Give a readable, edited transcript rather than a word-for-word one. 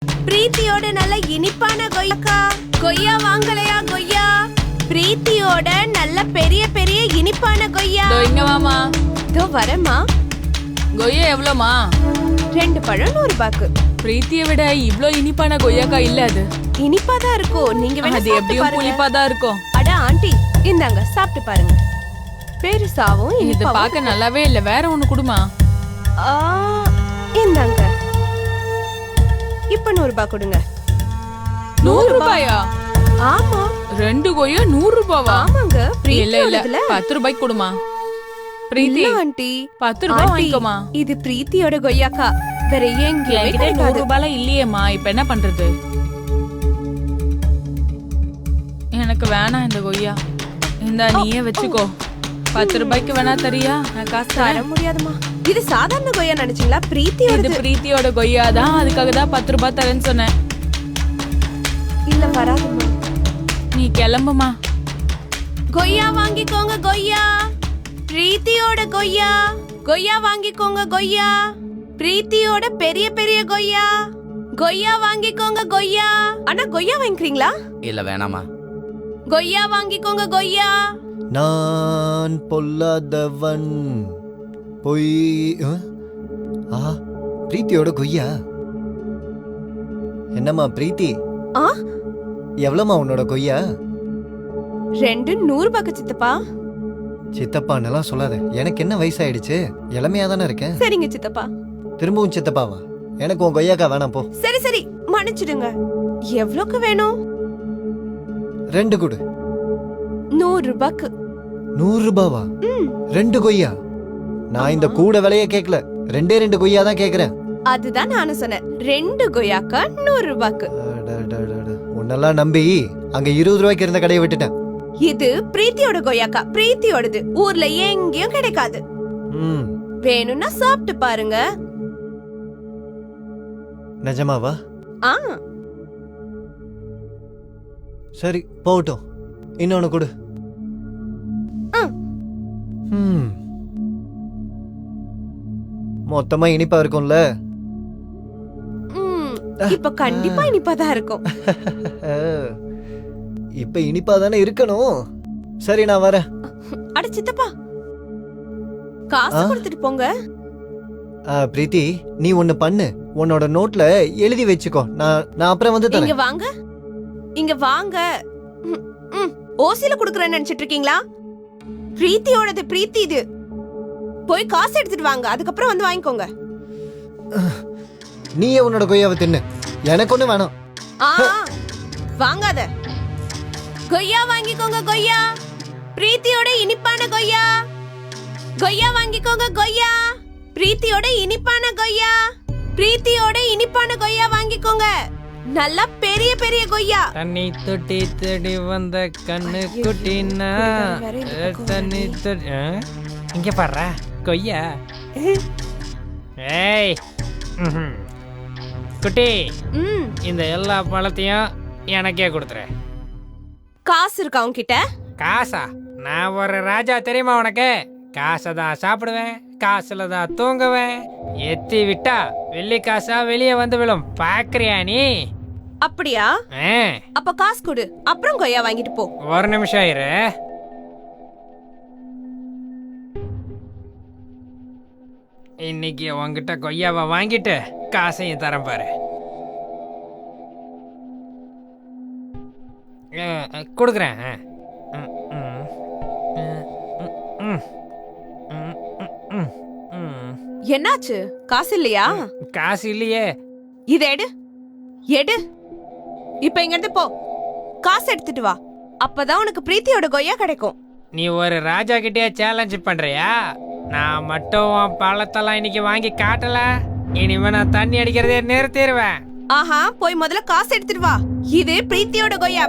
பிரீத்தியோட நல்ல இனிப்பான கொய்யாக்கா. கொய்யா வாங்கலையா கொய்யா? பிரீத்தியோட நல்ல பெரிய பெரிய இனிப்பான கொய்யா. இங்க வாமா. இதோ வரேம்மா. கொய்யா எவ்வளோமா? 2 பழம் 100 ரூபாய்க்கு. பிரீத்தியை விட இவ்ளோ இனிப்பான கொய்யாக்கா இல்ல. அது இனிப்பாதான் இருக்கும். நீங்க வேணா அது எப்படியும் புளிப்பாதான் இருக்கும். அட ஆண்டி, இந்தாங்க சாப்பிட்டு பாருங்க. பெருசாவும் இது பார்க்க நல்லாவே இல்ல. வேற ஒண்ணு குடுமா. இந்தாங்க. இப்ப 100 ரூபாய் கொடுங்க. 100 ரூபாயா? ஆமா. 2 கொய்யா 100 ரூபாவா? ஆமாங்க. இல்ல இல்ல 10 ரூபாய்க்கு கொடுமா. பிரீத்தி ஆண்டி 10 ரூபாய் வாங்கிக்கோமா. இது பிரீத்தியோட கொய்யாக்கா. வேற எங்கேயும் 100 ரூபாய்ல இல்லையேம்மா. இப்ப என்ன பண்றது? எனக்கு வேணாம் இந்த கொய்யா. இந்த நீயே வச்சுக்கோ. 10 ரூபாய்க்கு வேணா தரியா? நான் காசு தர முடியாதுமா. இது சாதாரண கொய்யா நினைச்சீங்களா? பிரீத்தியோட. இது பிரீத்தியோட கொய்யா தான். அதுக்காக தான் 10 ரூபாய் தரேன்னு சொன்னேன். இல்ல வராதுமா. நீ கிளம்புமா. கொய்யா வாங்கிக்கோங்க கொய்யா. பிரீத்தியோட கொய்யா. கொய்யா வாங்கிக்கோங்க கொய்யா. பிரீத்தியோட பெரிய பெரிய கொய்யா. கொய்யா வாங்கிக்கோங்க கொய்யா. அண்ணா கொய்யா வாங்கிக்கிறீங்களா? இல்ல வேணாமா. கொய்யா வாங்கிக்கோங்க கொய்யா. நான் பொல்லாதவன் பொய். பிரீத்தியோட கொய்யா. என்னம்மா பிரீத்தி, எவ்வளவுமா உன்னோட கொய்யா? 2 100 ரூபாய்க்கு சித்தப்பா. சித்தப்பா நல்லா சொல்லாத. எனக்கு என்ன வயசாயிடுச்சு? இளமையா தானே இருக்கேன். சரிங்க சித்தப்பா. திரும்பவும் சித்தப்பாவா? எனக்கு உன் கொய்யாக்கா வேணாம் போ. சரி சரி மன்னிச்சிடுங்க. எவ்வளவுக்கு வேணும்? 2 கொடு. 100 ரூபாய்க்கு. 100 ரூபாவா? 2 கொய்யா? நான் இந்த கூட விலைய கேக்கல. 2 கொய்யா தான் கேக்குறேன். அதுதான் நானும் சொன்னேன். 2 கொய்யாக்கா 100 ரூபாய்க்கு. உன்னெல்லாம் நம்பி அங்க 20 ரூபாய்க்கு இருந்த கடையை விட்டுட்டேன். இது பிரீத்தியோட கொய்யாக்கா. பிரீத்தியோடது. ஊர்ல எங்கேயும் கிடைக்காது. வேணும்னா சாப்பிட்டு பாருங்க. நிஜமாவா? சரி போகட்டும். இன்னொன்னு கொடு. மொத்தமா இனிப்பா இருக்கும்ல? இப்ப கண்டிப்பா இனிப்பாதான் இருக்கும். இப்ப இனிப்பா தானே இருக்கணும். சரி நான் வரேன். அட சித்தப்பா, காசு கொடுத்துட்டு போங்க. பிரீத்தி, நீ ஒண்ணு பண்ணு. உன்னோட நோட்ல எழுதி வச்சுக்கோ. நான் அப்புறம் வந்து தரேன். இங்க வாங்க. இங்க வாங்க. ஓசில குடுக்கறேன்னு நினைச்சிட்டு இருக்கீங்களா? பிரீத்தியோடது. பிரீத்தி இது. போய் காசு எடுத்துட்டு வாங்க. அதுக்கப்புறம் வந்து வாங்கிக்கோங்க. நீயே உன்னோட கொய்யாவை தின்னு. எனக்கு ஒண்ணு வேணாம். வாங்காத. கொய்யா வாங்கிக்கோங்க கொய்யா. பிரீத்தியோட இனிப்பான கொய்யா. கொய்யா வாங்கிக்கோங்க கொய்யா. பிரீத்தியோட இனிப்பான கொய்யா. பிரீத்தியோட இனிப்பான கொய்யா வாங்கிக்கோங்க. நல்லா பெரிய பெரிய கொய்யா. தண்ணி தொட்டி தேடி வந்த கண்ணு குட்டினா தண்ணி தொட்டி. இங்க பாரு கொய்யா. ஏய் குட்டி, இந்த எல்லா பழத்தையும் எனக்கே கொடுத்துரு. காசு இருக்கா உன்கிட்ட? காசா? நான் ஒரு ராஜா தெரியுமா உனக்கு? காசை தான் சாப்பிடுவேன், காசுல தான் தூங்குவேன். எத்தி விட்டா வெள்ளி காசா வெளியே வந்து விழும். பாக்குறியா நீ? அப்படியா? அப்ப காசு கொடு, அப்புறம் கொய்யா வாங்கிட்டு போ. ஒரு நிமிஷம் இரு. இன்னைக்கு உங்ககிட்ட கொய்யாவை வாங்கிட்டு காசையும் தரேன் பாரு. கொடுக்குறேன். என்னாச்சு? காசு இல்லையா? காசு இல்லையே. இத எடு. எடு. இப்ப இங்க இருந்து போ. காசு எடுத்துட்டு வா. அப்பதான் உனக்கு பிரீத்தியோட கொய்யா கிடைக்கும். நீ ஒரு ராஜா கிட்டே சேலஞ்ச் பண்றியா? நான் மட்டும் பழத்தெல்லாம் இன்னைக்கு வாங்கி காட்டல, இனிமே நான் தண்ணி அடிக்கிறதே நிறுத்திடுவேன். ஆஹா, போய் முதல்ல காசு எடுத்துட்டு வா. இது பிரீத்தியோட கொய்யா.